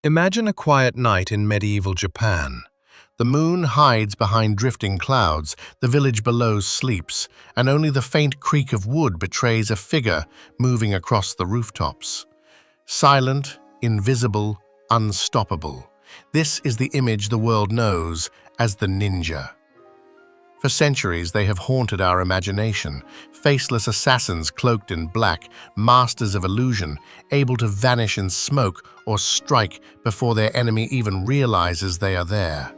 Imagine a quiet night in medieval Japan. The moon hides behind drifting clouds, the village below sleeps, and only the faint creak of wood betrays a figure moving across the rooftops. Silent, invisible, unstoppable. This is the image the world knows as the ninja. For centuries, they have haunted our imagination, faceless assassins cloaked in black, masters of illusion, able to vanish in smoke or strike before their enemy even realizes they are there.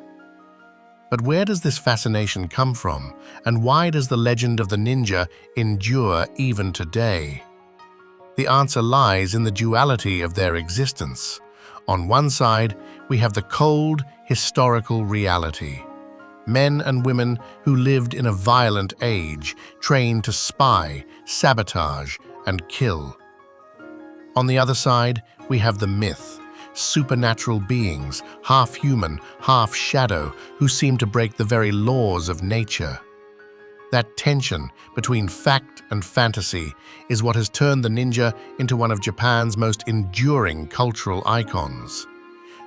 But where does this fascination come from, and why does the legend of the ninja endure even today? The answer lies in the duality of their existence. On one side, we have the cold, historical reality. Men and women who lived in a violent age, trained to spy, sabotage, and kill. On the other side, we have the myth, supernatural beings, half human, half shadow, who seem to break the very laws of nature. That tension between fact and fantasy is what has turned the ninja into one of Japan's most enduring cultural icons.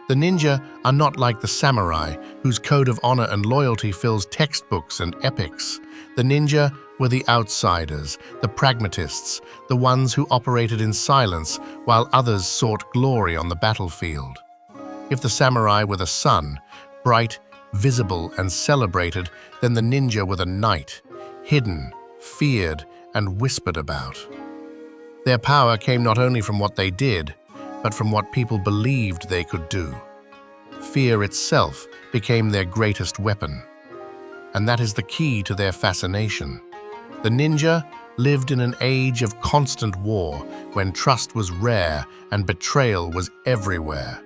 The ninja are not like the samurai, whose code of honor and loyalty fills textbooks and epics. The ninja were the outsiders, the pragmatists, the ones who operated in silence while others sought glory on the battlefield. If the samurai were the sun, bright, visible, and celebrated, then the ninja were the knight, hidden, feared, and whispered about. Their power came not only from what they did, but from what people believed they could do. Fear itself became their greatest weapon. And that is the key to their fascination. The ninja lived in an age of constant war, when trust was rare and betrayal was everywhere.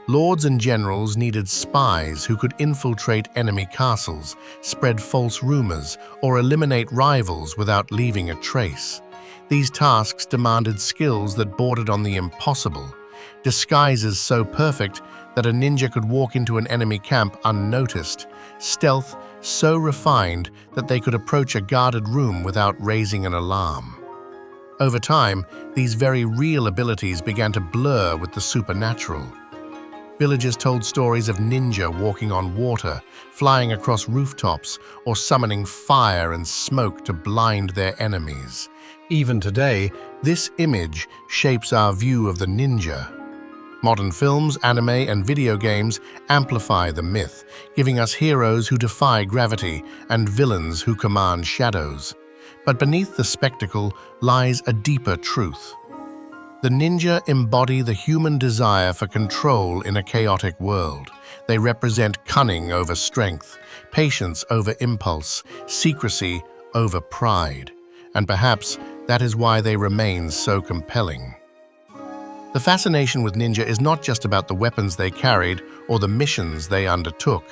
Lords and generals needed spies who could infiltrate enemy castles, spread false rumors, or eliminate rivals without leaving a trace. These tasks demanded skills that bordered on the impossible, disguises so perfect that a ninja could walk into an enemy camp unnoticed, stealth so refined that they could approach a guarded room without raising an alarm. Over time, these very real abilities began to blur with the supernatural. Villagers told stories of ninja walking on water, flying across rooftops, or summoning fire and smoke to blind their enemies. Even today, this image shapes our view of the ninja. Modern films, anime, and video games amplify the myth, giving us heroes who defy gravity and villains who command shadows. But beneath the spectacle lies a deeper truth. The ninja embody the human desire for control in a chaotic world. They represent cunning over strength, patience over impulse, secrecy over pride. And perhaps that is why they remain so compelling. The fascination with ninja is not just about the weapons they carried or the missions they undertook.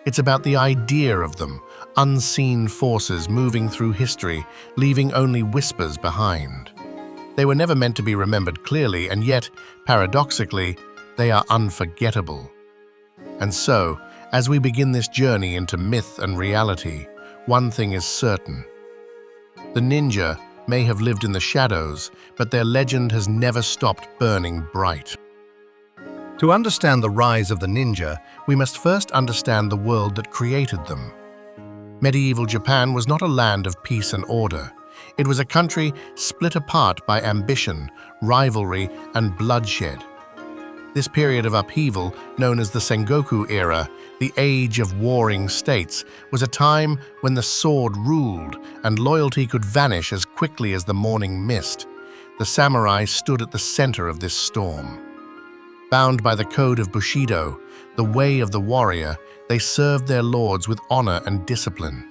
It's about the idea of them, unseen forces moving through history, leaving only whispers behind. They were never meant to be remembered clearly, and yet, paradoxically, they are unforgettable. And so, as we begin this journey into myth and reality, one thing is certain. The ninja may have lived in the shadows, but their legend has never stopped burning bright. To understand the rise of the ninja, we must first understand the world that created them. Medieval Japan was not a land of peace and order. It was a country split apart by ambition, rivalry, and bloodshed. This period of upheaval, known as the Sengoku era, the age of warring states, was a time when the sword ruled and loyalty could vanish as quickly as the morning mist. The samurai stood at the center of this storm. Bound by the code of Bushido, the way of the warrior, they served their lords with honor and discipline.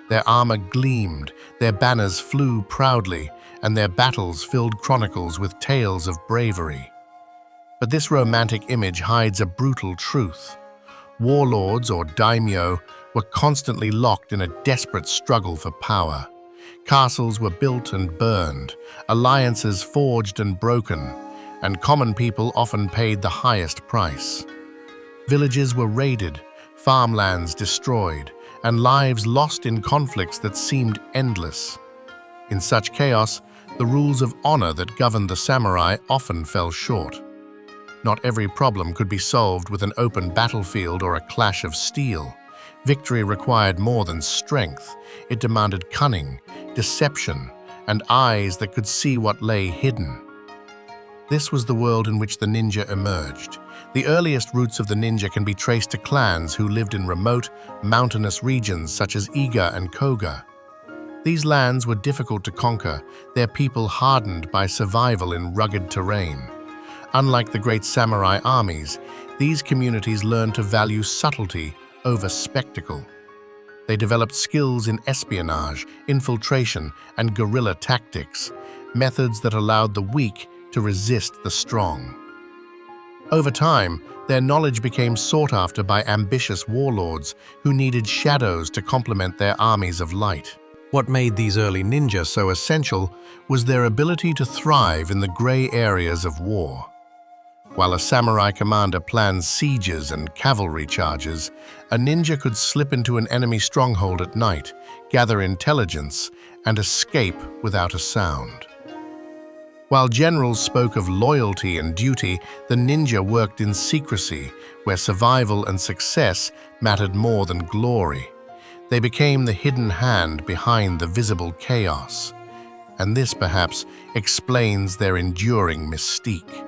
Their armor gleamed, their banners flew proudly, and their battles filled chronicles with tales of bravery. But this romantic image hides a brutal truth. Warlords, or daimyo, were constantly locked in a desperate struggle for power. Castles were built and burned, alliances forged and broken, and common people often paid the highest price. Villages were raided, farmlands destroyed, and lives lost in conflicts that seemed endless. In such chaos, the rules of honor that governed the samurai often fell short. Not every problem could be solved with an open battlefield or a clash of steel. Victory required more than strength. It demanded cunning, deception, and eyes that could see what lay hidden. This was the world in which the ninja emerged. The earliest roots of the ninja can be traced to clans who lived in remote, mountainous regions such as Iga and Koga. These lands were difficult to conquer, their people hardened by survival in rugged terrain. Unlike the great samurai armies, these communities learned to value subtlety over spectacle. They developed skills in espionage, infiltration, and guerrilla tactics, methods that allowed the weak to resist the strong. Over time, their knowledge became sought after by ambitious warlords who needed shadows to complement their armies of light. What made these early ninja so essential was their ability to thrive in the gray areas of war. While a samurai commander planned sieges and cavalry charges, a ninja could slip into an enemy stronghold at night, gather intelligence, and escape without a sound. While generals spoke of loyalty and duty, the ninja worked in secrecy, where survival and success mattered more than glory. They became the hidden hand behind the visible chaos, and this perhaps explains their enduring mystique.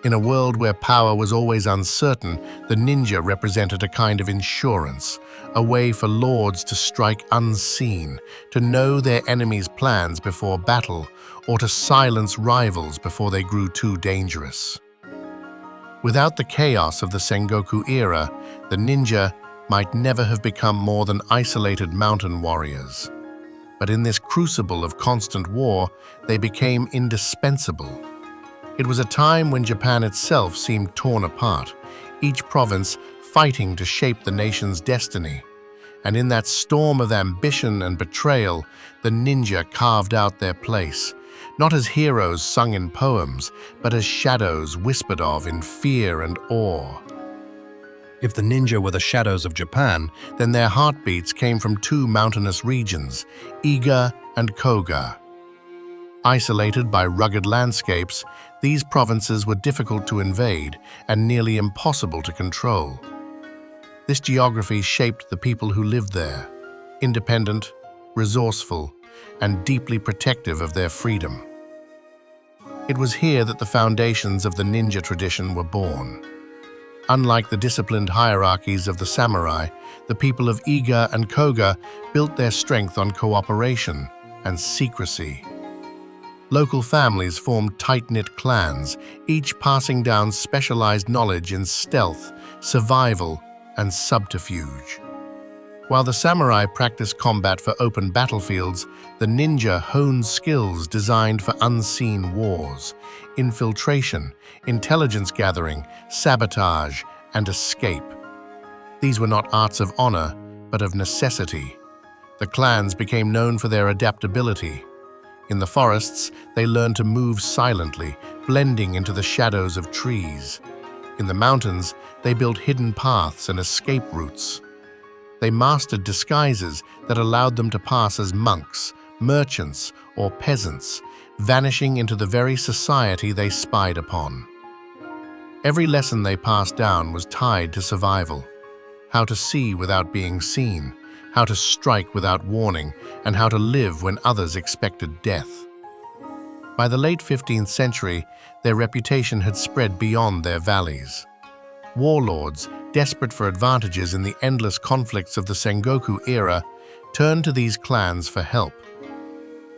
In a world where power was always uncertain, the ninja represented a kind of insurance, a way for lords to strike unseen, to know their enemies' plans before battle, or to silence rivals before they grew too dangerous. Without the chaos of the Sengoku era, the ninja might never have become more than isolated mountain warriors. But in this crucible of constant war, they became indispensable. It was a time when Japan itself seemed torn apart, each province fighting to shape the nation's destiny. And in that storm of ambition and betrayal, the ninja carved out their place, not as heroes sung in poems, but as shadows whispered of in fear and awe. If the ninja were the shadows of Japan, then their heartbeats came from two mountainous regions, Iga and Koga. Isolated by rugged landscapes, these provinces were difficult to invade and nearly impossible to control. This geography shaped the people who lived there, independent, resourceful, and deeply protective of their freedom. It was here that the foundations of the ninja tradition were born. Unlike the disciplined hierarchies of the samurai, the people of Iga and Koga built their strength on cooperation and secrecy. Local families formed tight-knit clans, each passing down specialized knowledge in stealth, survival, and subterfuge. While the samurai practiced combat for open battlefields, the ninja honed skills designed for unseen wars, infiltration, intelligence gathering, sabotage, and escape. These were not arts of honor, but of necessity. The clans became known for their adaptability. In the forests, they learned to move silently, blending into the shadows of trees. In the mountains, they built hidden paths and escape routes. They mastered disguises that allowed them to pass as monks, merchants, or peasants, vanishing into the very society they spied upon. Every lesson they passed down was tied to survival: how to see without being seen, how to strike without warning, and how to live when others expected death. By the late 15th century, their reputation had spread beyond their valleys. Warlords, desperate for advantages in the endless conflicts of the Sengoku era, turned to these clans for help.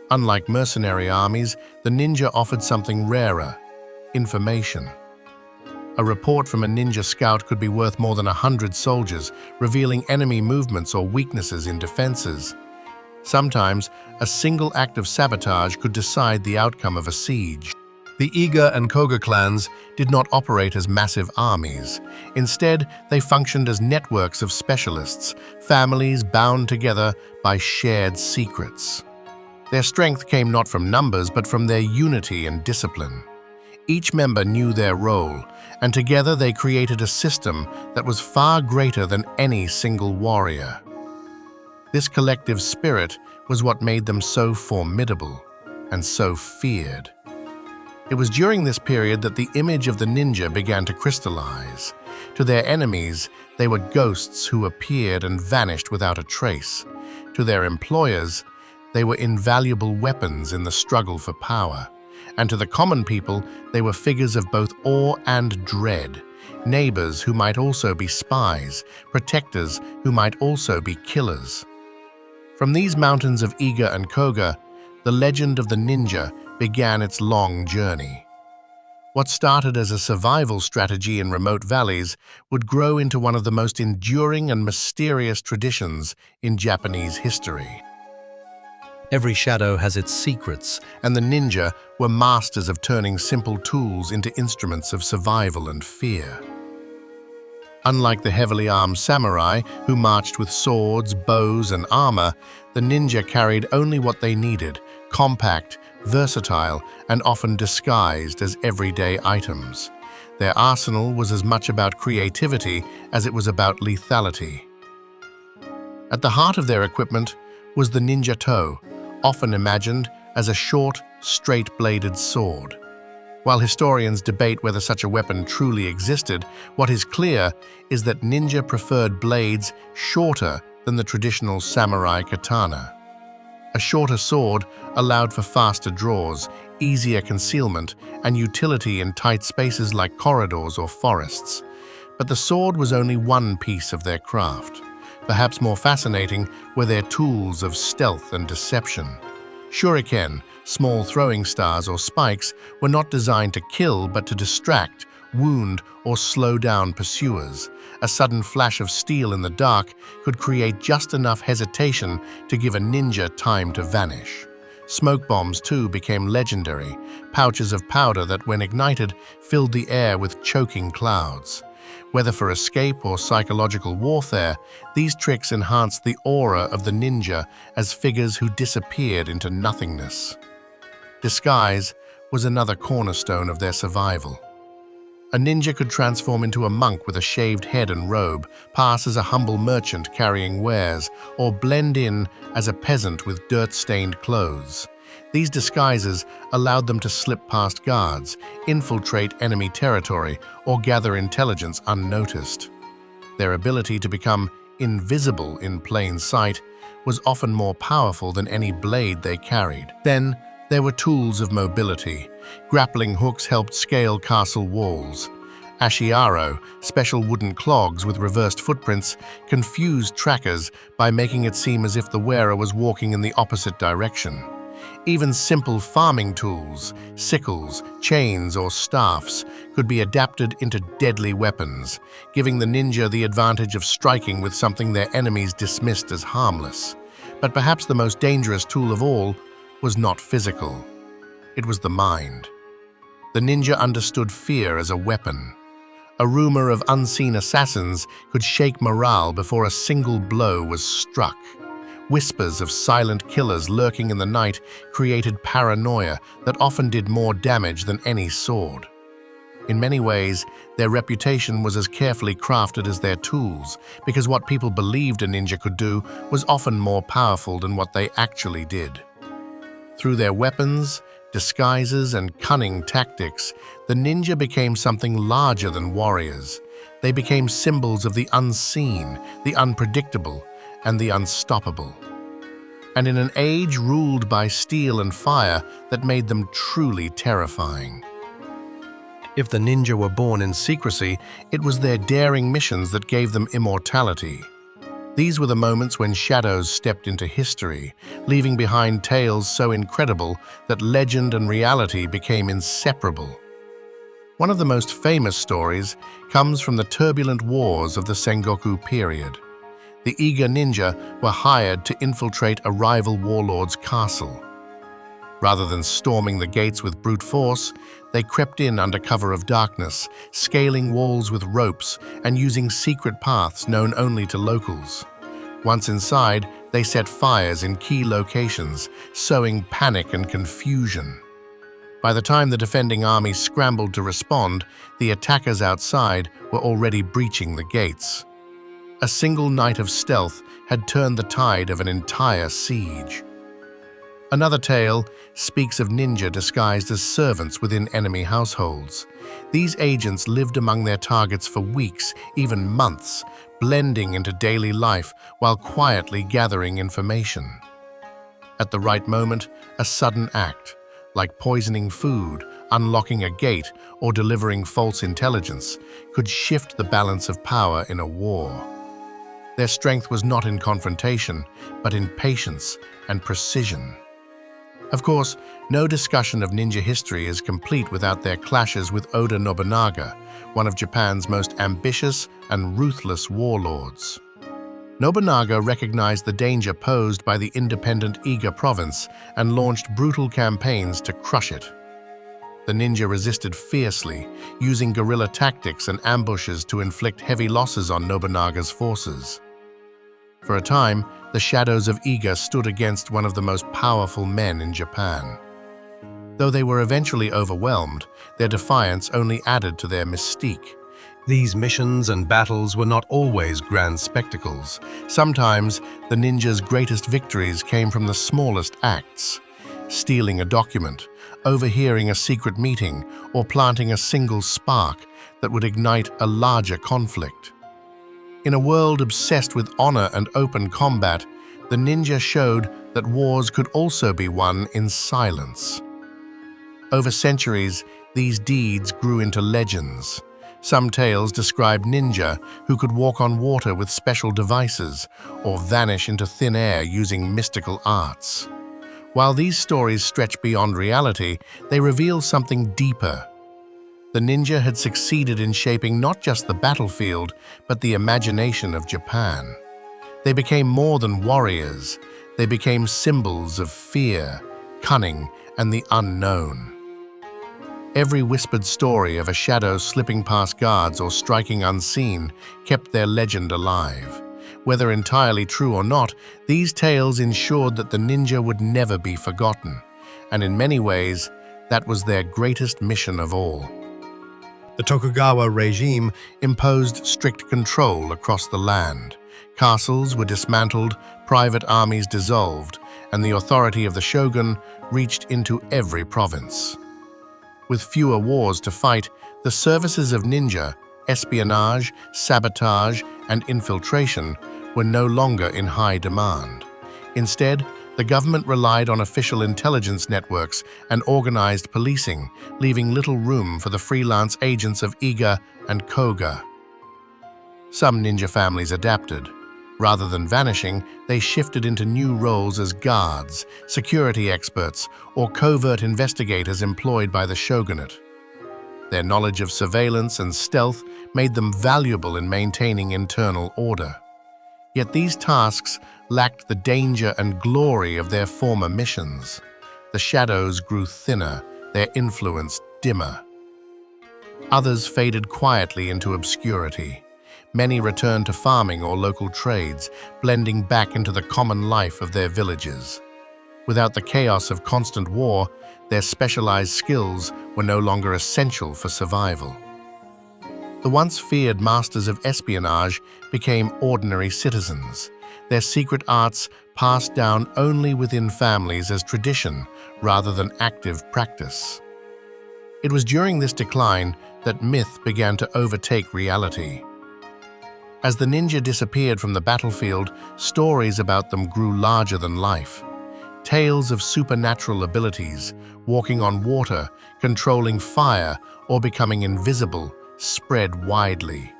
Unlike mercenary armies, the ninja offered something rarer: information. A report from a ninja scout could be worth more than 100 soldiers, revealing enemy movements or weaknesses in defenses. Sometimes, a single act of sabotage could decide the outcome of a siege. The Iga and Koga clans did not operate as massive armies. Instead, they functioned as networks of specialists, families bound together by shared secrets. Their strength came not from numbers, but from their unity and discipline. Each member knew their role, and together they created a system that was far greater than any single warrior. This collective spirit was what made them so formidable and so feared. It was during this period that the image of the ninja began to crystallize. To their enemies, they were ghosts who appeared and vanished without a trace. To their employers, they were invaluable weapons in the struggle for power. And to the common people, they were figures of both awe and dread. Neighbors who might also be spies, protectors who might also be killers. From these mountains of Iga and Koga, the legend of the ninja began its long journey. What started as a survival strategy in remote valleys would grow into one of the most enduring and mysterious traditions in Japanese history. Every shadow has its secrets, and the ninja were masters of turning simple tools into instruments of survival and fear. Unlike the heavily armed samurai, who marched with swords, bows, and armor, the ninja carried only what they needed: compact, versatile, and often disguised as everyday items. Their arsenal was as much about creativity as it was about lethality. At the heart of their equipment was the ninja toe, often imagined as a short, straight-bladed sword. While historians debate whether such a weapon truly existed, what is clear is that ninja preferred blades shorter than the traditional samurai katana. A shorter sword allowed for faster draws, easier concealment, and utility in tight spaces like corridors or forests. But the sword was only one piece of their craft. Perhaps more fascinating were their tools of stealth and deception. Shuriken, small throwing stars or spikes, were not designed to kill but to distract, wound, or slow down pursuers. A sudden flash of steel in the dark could create just enough hesitation to give a ninja time to vanish. Smoke bombs, too, became legendary, pouches of powder that, when ignited, filled the air with choking clouds. Whether for escape or psychological warfare, these tricks enhanced the aura of the ninja as figures who disappeared into nothingness. Disguise was another cornerstone of their survival. A ninja could transform into a monk with a shaved head and robe, pass as a humble merchant carrying wares, or blend in as a peasant with dirt-stained clothes. These disguises allowed them to slip past guards, infiltrate enemy territory, or gather intelligence unnoticed. Their ability to become invisible in plain sight was often more powerful than any blade they carried. Then, there were tools of mobility. Grappling hooks helped scale castle walls. Ashiaro, special wooden clogs with reversed footprints, confused trackers by making it seem as if the wearer was walking in the opposite direction. Even simple farming tools, sickles, chains, or staffs, could be adapted into deadly weapons, giving the ninja the advantage of striking with something their enemies dismissed as harmless. But perhaps the most dangerous tool of all was not physical. It was the mind. The ninja understood fear as a weapon. A rumor of unseen assassins could shake morale before a single blow was struck. Whispers of silent killers lurking in the night created paranoia that often did more damage than any sword. In many ways, their reputation was as carefully crafted as their tools, because what people believed a ninja could do was often more powerful than what they actually did. Through their weapons, disguises, and cunning tactics, the ninja became something larger than warriors. They became symbols of the unseen, the unpredictable, and the unstoppable. And in an age ruled by steel and fire, that made them truly terrifying. If the ninja were born in secrecy, it was their daring missions that gave them immortality. These were the moments when shadows stepped into history, leaving behind tales so incredible that legend and reality became inseparable. One of the most famous stories comes from the turbulent wars of the Sengoku period. The Iga ninja were hired to infiltrate a rival warlord's castle. Rather than storming the gates with brute force, they crept in under cover of darkness, scaling walls with ropes and using secret paths known only to locals. Once inside, they set fires in key locations, sowing panic and confusion. By the time the defending army scrambled to respond, the attackers outside were already breaching the gates. A single night of stealth had turned the tide of an entire siege. Another tale speaks of ninja disguised as servants within enemy households. These agents lived among their targets for weeks, even months, blending into daily life while quietly gathering information. At the right moment, a sudden act, like poisoning food, unlocking a gate, or delivering false intelligence, could shift the balance of power in a war. Their strength was not in confrontation, but in patience and precision. Of course, no discussion of ninja history is complete without their clashes with Oda Nobunaga, one of Japan's most ambitious and ruthless warlords. Nobunaga recognized the danger posed by the independent Iga province and launched brutal campaigns to crush it. The ninja resisted fiercely, using guerrilla tactics and ambushes to inflict heavy losses on Nobunaga's forces. For a time, the shadows of Iga stood against one of the most powerful men in Japan. Though they were eventually overwhelmed, their defiance only added to their mystique. These missions and battles were not always grand spectacles. Sometimes, the ninjas' greatest victories came from the smallest acts: stealing a document, overhearing a secret meeting, or planting a single spark that would ignite a larger conflict. In a world obsessed with honor and open combat, the ninja showed that wars could also be won in silence. Over centuries, these deeds grew into legends. Some tales describe ninja who could walk on water with special devices or vanish into thin air using mystical arts. While these stories stretch beyond reality, they reveal something deeper. The ninja had succeeded in shaping not just the battlefield, but the imagination of Japan. They became more than warriors. They became symbols of fear, cunning, and the unknown. Every whispered story of a shadow slipping past guards or striking unseen kept their legend alive. Whether entirely true or not, these tales ensured that the ninja would never be forgotten, and in many ways, that was their greatest mission of all. The Tokugawa regime imposed strict control across the land. Castles were dismantled, private armies dissolved, and the authority of the shogun reached into every province. With fewer wars to fight, the services of ninja, espionage, sabotage, and infiltration were no longer in high demand. Instead, the government relied on official intelligence networks and organized policing, leaving little room for the freelance agents of Iga and Koga. Some ninja families adapted. Rather than vanishing, they shifted into new roles as guards, security experts, or covert investigators employed by the shogunate. Their knowledge of surveillance and stealth made them valuable in maintaining internal order. Yet these tasks lacked the danger and glory of their former missions. The shadows grew thinner, their influence dimmer. Others faded quietly into obscurity. Many returned to farming or local trades, blending back into the common life of their villages. Without the chaos of constant war, their specialized skills were no longer essential for survival. The once feared masters of espionage became ordinary citizens, their secret arts passed down only within families as tradition rather than active practice. It was during this decline that myth began to overtake reality. As the ninja disappeared from the battlefield, stories about them grew larger than life. Tales of supernatural abilities, walking on water, controlling fire, or becoming invisible spread widely.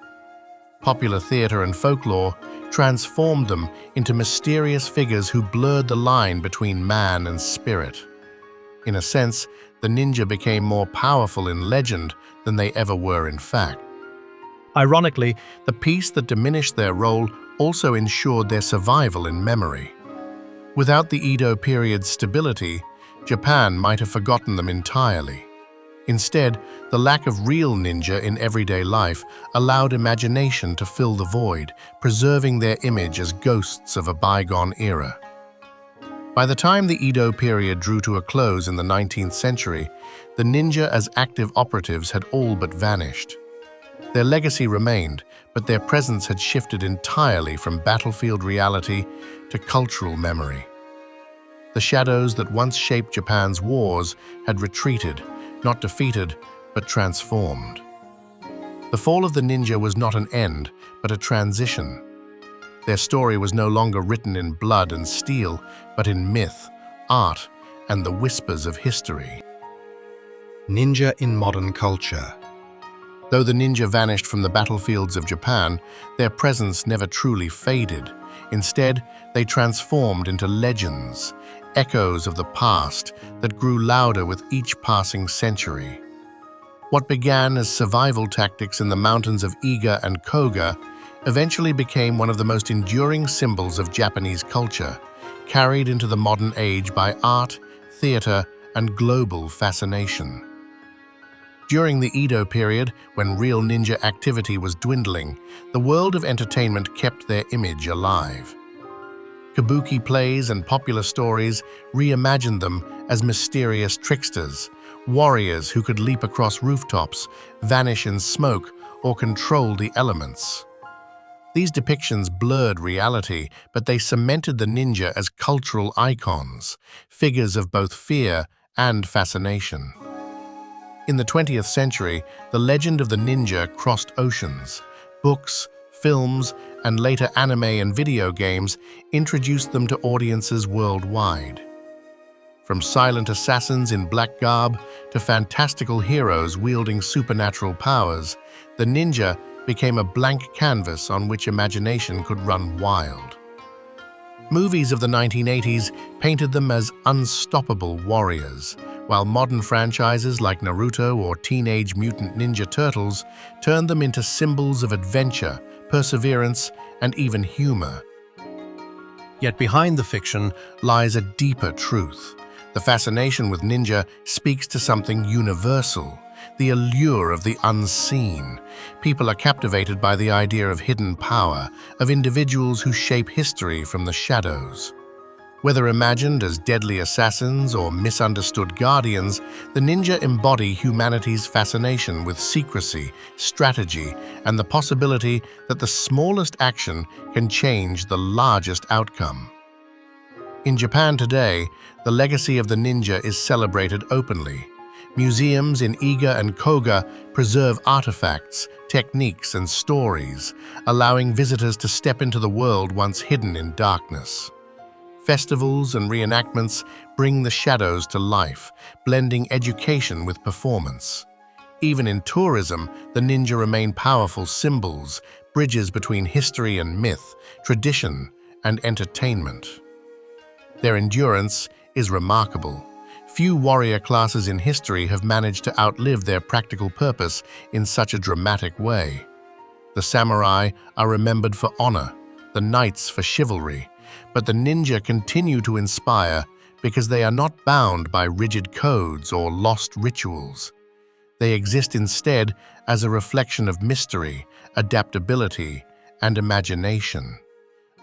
Popular theater and folklore transformed them into mysterious figures who blurred the line between man and spirit. In a sense, the ninja became more powerful in legend than they ever were in fact. Ironically, the peace that diminished their role also ensured their survival in memory. Without the Edo period's stability, Japan might have forgotten them entirely. Instead, the lack of real ninja in everyday life allowed imagination to fill the void, preserving their image as ghosts of a bygone era. By the time the Edo period drew to a close in the 19th century, the ninja as active operatives had all but vanished. Their legacy remained, but their presence had shifted entirely from battlefield reality to cultural memory. The shadows that once shaped Japan's wars had retreated, not defeated, but transformed. The fall of the ninja was not an end, but a transition. Their story was no longer written in blood and steel, but in myth, art, and the whispers of history. Ninja in modern culture. Though the ninja vanished from the battlefields of Japan, their presence never truly faded. Instead, they transformed into legends, echoes of the past that grew louder with each passing century. What began as survival tactics in the mountains of Iga and Koga eventually became one of the most enduring symbols of Japanese culture, carried into the modern age by art, theater, and global fascination. During the Edo period, when real ninja activity was dwindling, the world of entertainment kept their image alive. Kabuki plays and popular stories reimagined them as mysterious tricksters, warriors who could leap across rooftops, vanish in smoke, or control the elements. These depictions blurred reality, but they cemented the ninja as cultural icons, figures of both fear and fascination. In the 20th century, the legend of the ninja crossed oceans. Books, films, and later anime and video games introduced them to audiences worldwide. From silent assassins in black garb to fantastical heroes wielding supernatural powers, the ninja became a blank canvas on which imagination could run wild. Movies of the 1980s painted them as unstoppable warriors, while modern franchises like Naruto or Teenage Mutant Ninja Turtles turned them into symbols of adventure, perseverance, and even humor. Yet behind the fiction lies a deeper truth. The fascination with ninja speaks to something universal, the allure of the unseen. People are captivated by the idea of hidden power, of individuals who shape history from the shadows. Whether imagined as deadly assassins or misunderstood guardians, the ninja embody humanity's fascination with secrecy, strategy, and the possibility that the smallest action can change the largest outcome. In Japan today, the legacy of the ninja is celebrated openly. Museums in Iga and Koga preserve artifacts, techniques, and stories, allowing visitors to step into the world once hidden in darkness. Festivals and reenactments bring the shadows to life, blending education with performance. Even in tourism, the ninja remain powerful symbols, bridges between history and myth, tradition and entertainment. Their endurance is remarkable. Few warrior classes in history have managed to outlive their practical purpose in such a dramatic way. The samurai are remembered for honor, the knights for chivalry, but the ninja continue to inspire because they are not bound by rigid codes or lost rituals. They exist instead as a reflection of mystery, adaptability, and imagination.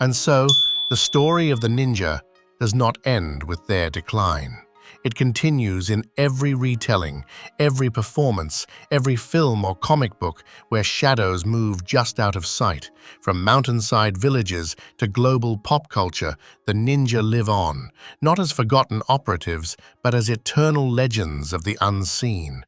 And so, the story of the ninja does not end with their decline. It continues in every retelling, every performance, every film or comic book where shadows move just out of sight. From mountainside villages to global pop culture, the ninja live on, not as forgotten operatives, but as eternal legends of the unseen.